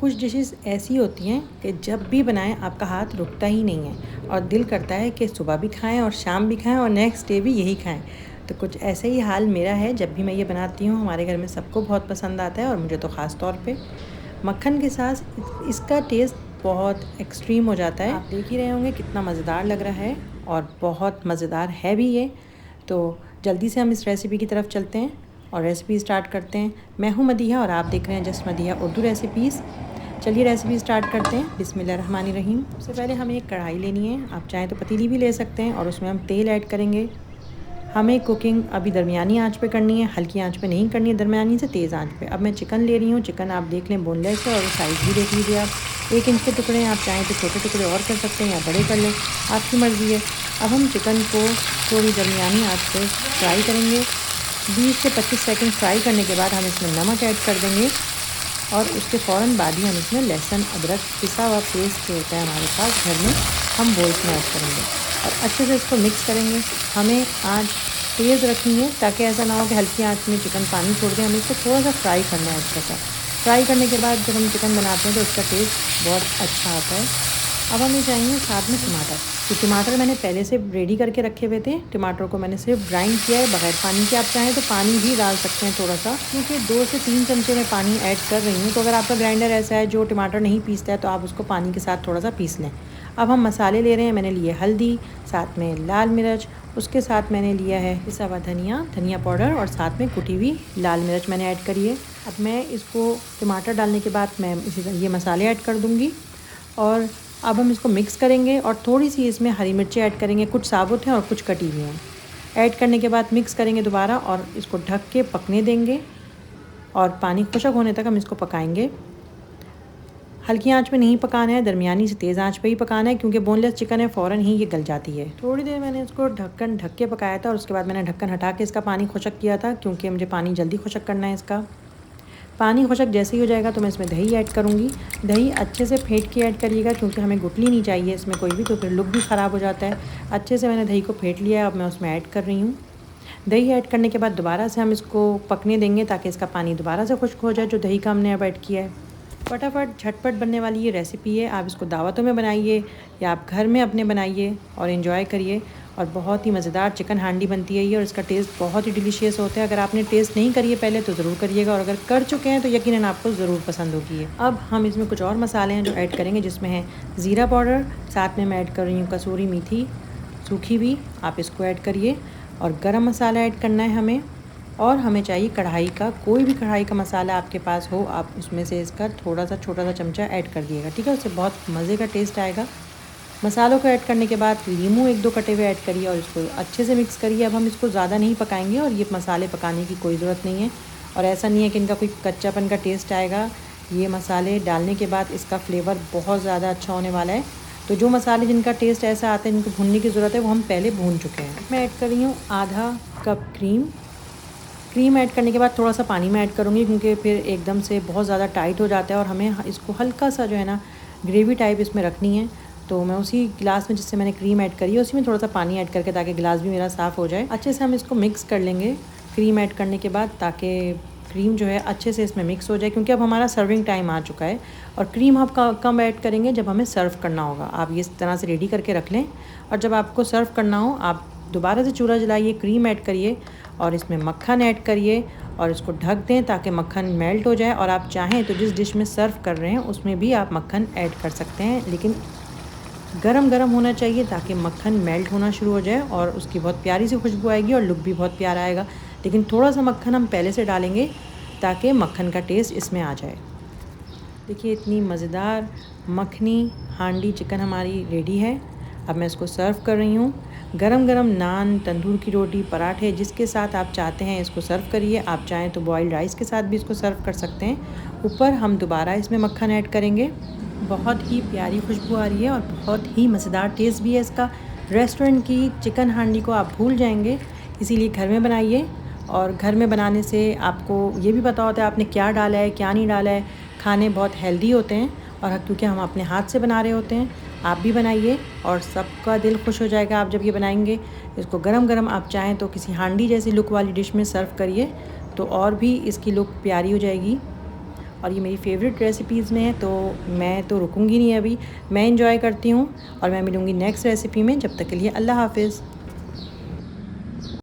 कुछ डिशेस ऐसी होती हैं कि जब भी बनाएं आपका हाथ रुकता ही नहीं है और दिल करता है कि सुबह भी खाएं और शाम भी खाएं और नेक्स्ट डे भी यही खाएं। तो कुछ ऐसा ही हाल मेरा है। जब भी मैं ये बनाती हूँ हमारे घर में सबको बहुत पसंद आता है और मुझे तो ख़ास तौर पे मक्खन के साथ इसका टेस्ट बहुत एक्सट्रीम हो जाता है। आप देख ही रहे होंगे कितना मज़ेदार लग रहा है और बहुत मज़ेदार है भी ये। तो जल्दी से हम इस रेसिपी की तरफ चलते हैं और रेसिपी स्टार्ट करते हैं। मैं हूँ मदीहा और आप देख रहे हैं जस्ट मदीहा उर्दू रेसिपीज़। चलिए रेसिपी स्टार्ट करते हैं। बिस्मिल्लाहिर्रहमानिर्रहीम। सबसे पहले हमें एक कढ़ाई लेनी है, आप चाहें तो पतीली भी ले सकते हैं, और उसमें हम तेल ऐड करेंगे। हमें कुकिंग अभी दरमियानी आंच पे करनी है, हल्की आंच पे नहीं करनी है, दरमियानी से तेज़ आंच पे। अब मैं चिकन ले रही हूँ। चिकन आप देख लें बोनलेस है और साइज़ भी देख लीजिए आप। 1 इंच के टुकड़े हैं, आप चाहें तो छोटे टुकड़े और कर सकते हैं या बड़े कर लें, आपकी मर्ज़ी है। अब हम चिकन को थोड़ी दरमियानी आंच पे फ्राई करेंगे। 20 से 25 सेकंड फ्राई करने के बाद हम इसमें नमक ऐड कर देंगे और उसके फ़ौरन बाद ही हम इसमें लहसुन अदरक पिसा हुआ पेस्ट जो होता है हमारे पास घर में, हम वो इसमें ऐड करेंगे और अच्छे से इसको मिक्स करेंगे। हमें आंच तेज़ रखनी है ताकि ऐसा ना हो कि हल्की आंच में चिकन पानी छोड़ दें। हमें इसको थोड़ा सा फ्राई करना है अच्छा सा। फ्राई करने के बाद जब हम चिकन बनाते हैं तो उसका टेस्ट बहुत अच्छा आता है। अब हमें चाहिए साथ में टमाटर। तो टमाटर मैंने पहले से रेडी करके रखे हुए थे। टमाटर को मैंने सिर्फ ग्राइंड किया है बगैर पानी के। आप चाहें तो पानी भी डाल सकते हैं थोड़ा सा, क्योंकि 2 से 3 चमचे में पानी ऐड कर रही हूँ। तो अगर आपका ग्राइंडर ऐसा है जो टमाटर नहीं पीसता है तो आप उसको पानी के साथ थोड़ा सा पीस लें। अब हम मसाले ले रहे हैं। मैंने लिए हल्दी, साथ में लाल मिर्च, उसके साथ मैंने लिया है पिसा हुआ धनिया पाउडर और साथ में कुटी हुई लाल मिर्च मैंने ऐड करी है। अब मैं इसको टमाटर डालने के बाद मैं ये मसाले ऐड कर दूँगी और अब हम इसको मिक्स करेंगे और थोड़ी सी इसमें हरी मिर्ची ऐड करेंगे। कुछ साबुत हैं और कुछ कटी हुई हैं। ऐड करने के बाद मिक्स करेंगे दोबारा और इसको ढक के पकने देंगे और पानी खुश्क होने तक हम इसको पकाएंगे। हल्की आंच पे नहीं पकाना है, दरमियानी से तेज़ आंच पे ही पकाना है, क्योंकि बोनलेस चिकन है फ़ौरन ही ये गल जाती है। थोड़ी देर मैंने इसको ढक के पकाया था और उसके बाद मैंने ढक्कन हटा के इसका पानी खुश्क किया था, क्योंकि मुझे पानी जल्दी खुश्क करना है इसका। पानी खुश्क जैसे ही हो जाएगा तो मैं इसमें दही ऐड करूँगी। दही अच्छे से फेंट के ऐड करिएगा, क्योंकि हमें गुठली नहीं चाहिए इसमें कोई भी, तो फिर लुक भी ख़राब हो जाता है। अच्छे से मैंने दही को फेंट लिया है, अब मैं उसमें ऐड कर रही हूँ। दही ऐड करने के बाद दोबारा से हम इसको पकने देंगे ताकि इसका पानी दोबारा से खुश्क हो जाए जो दही का हमने अब ऐड किया है। फटाफट झटपट बनने वाली ये रेसिपी है। आप इसको दावतों में बनाइए या आप घर में अपने बनाइए और एंजॉय करिए। और बहुत ही मज़ेदार चिकन हांडी बनती है ये, और इसका टेस्ट बहुत ही डिलीशियस होता है। अगर आपने टेस्ट नहीं करी है पहले तो ज़रूर करिएगा, और अगर कर चुके हैं तो यकीनन आपको ज़रूर पसंद होगी ये। अब हम इसमें कुछ और मसाले हैं जो ऐड करेंगे, जिसमें है ज़ीरा पाउडर, साथ में मैं ऐड कर रही हूँ कसूरी मेथी सूखी भी, आप इसको ऐड करिए। और गरम मसाला ऐड करना है हमें, और हमें चाहिए कढ़ाई का, कोई भी कढ़ाई का मसाला आपके पास हो आप उसमें से इसका थोड़ा सा छोटा सा चमचा ऐड कर दिएगा, ठीक है। उससे बहुत मज़े का टेस्ट आएगा। मसालों को ऐड करने के बाद लीमू 1-2 कटे हुए ऐड करिए और इसको अच्छे से मिक्स करिए। अब हम इसको ज़्यादा नहीं पकाएंगे और ये मसाले पकाने की कोई ज़रूरत नहीं है, और ऐसा नहीं है कि इनका कोई कच्चापन का टेस्ट आएगा। ये मसाले डालने के बाद इसका फ्लेवर बहुत ज़्यादा अच्छा होने वाला है। तो जो मसाले जिनका टेस्ट ऐसा आता है जिनको भूनने की ज़रूरत है वो हम पहले भून चुके हैं। मैं ऐड कर रही हूँ आधा कप क्रीम ऐड करने के बाद थोड़ा सा पानी मैं ऐड करूँगी, क्योंकि फिर एकदम से बहुत ज़्यादा टाइट हो जाता है और हमें इसको हल्का सा जो है ना ग्रेवी टाइप इसमें रखनी है। तो मैं उसी गिलास में जिससे मैंने क्रीम ऐड करी है उसी में थोड़ा सा पानी ऐड करके, ताकि गिलास भी मेरा साफ़ हो जाए। अच्छे से हम इसको मिक्स कर लेंगे क्रीम ऐड करने के बाद, ताकि क्रीम जो है अच्छे से इसमें मिक्स हो जाए, क्योंकि अब हमारा सर्विंग टाइम आ चुका है। और क्रीम हम कम ऐड करेंगे जब हमें सर्व करना होगा। आप ये इस तरह से रेडी करके रख लें, और जब आपको सर्व करना हो आप दोबारा से चूल्हा जलाइए, क्रीम ऐड करिए और इसमें मक्खन ऐड करिए और इसको ढक दें ताकि मक्खन मेल्ट हो जाए। और आप चाहें तो जिस डिश में सर्व कर रहे हैं उसमें भी आप मक्खन ऐड कर सकते हैं, लेकिन गरम गरम होना चाहिए ताकि मक्खन मेल्ट होना शुरू हो जाए और उसकी बहुत प्यारी सी खुशबू आएगी और लुक भी बहुत प्यारा आएगा। लेकिन थोड़ा सा मक्खन हम पहले से डालेंगे ताकि मक्खन का टेस्ट इसमें आ जाए। देखिए इतनी मज़ेदार मखनी हांडी चिकन हमारी रेडी है। अब मैं इसको सर्व कर रही हूँ। गरम गरम नान, तंदूर की रोटी, पराठे, जिसके साथ आप चाहते हैं इसको सर्व करिए। आप चाहें तो बॉइल्ड राइस के साथ भी इसको सर्व कर सकते हैं। ऊपर हम दोबारा इसमें मक्खन ऐड करेंगे। बहुत ही प्यारी खुशबू आ रही है और बहुत ही मज़ेदार टेस्ट भी है इसका। रेस्टोरेंट की चिकन हांडी को आप भूल जाएंगे, इसीलिए घर में बनाइए। और घर में बनाने से आपको ये भी पता होता है आपने क्या डाला है क्या नहीं डाला है। खाने बहुत हेल्दी होते हैं, और क्योंकि हम अपने हाथ से बना रहे होते हैं। आप भी बनाइए और सबका दिल खुश हो जाएगा आप जब ये बनाएंगे। इसको गरम गरम आप चाहें तो किसी हांडी जैसी लुक वाली डिश में सर्व करिए, तो और भी इसकी लुक प्यारी हो जाएगी। और ये मेरी फेवरेट रेसिपीज़ में है, तो मैं तो रुकूंगी नहीं अभी, मैं इंजॉय करती हूँ और मैं मिलूँगी नेक्स्ट रेसिपी में। जब तक के लिए अल्लाह हाफ़िज़।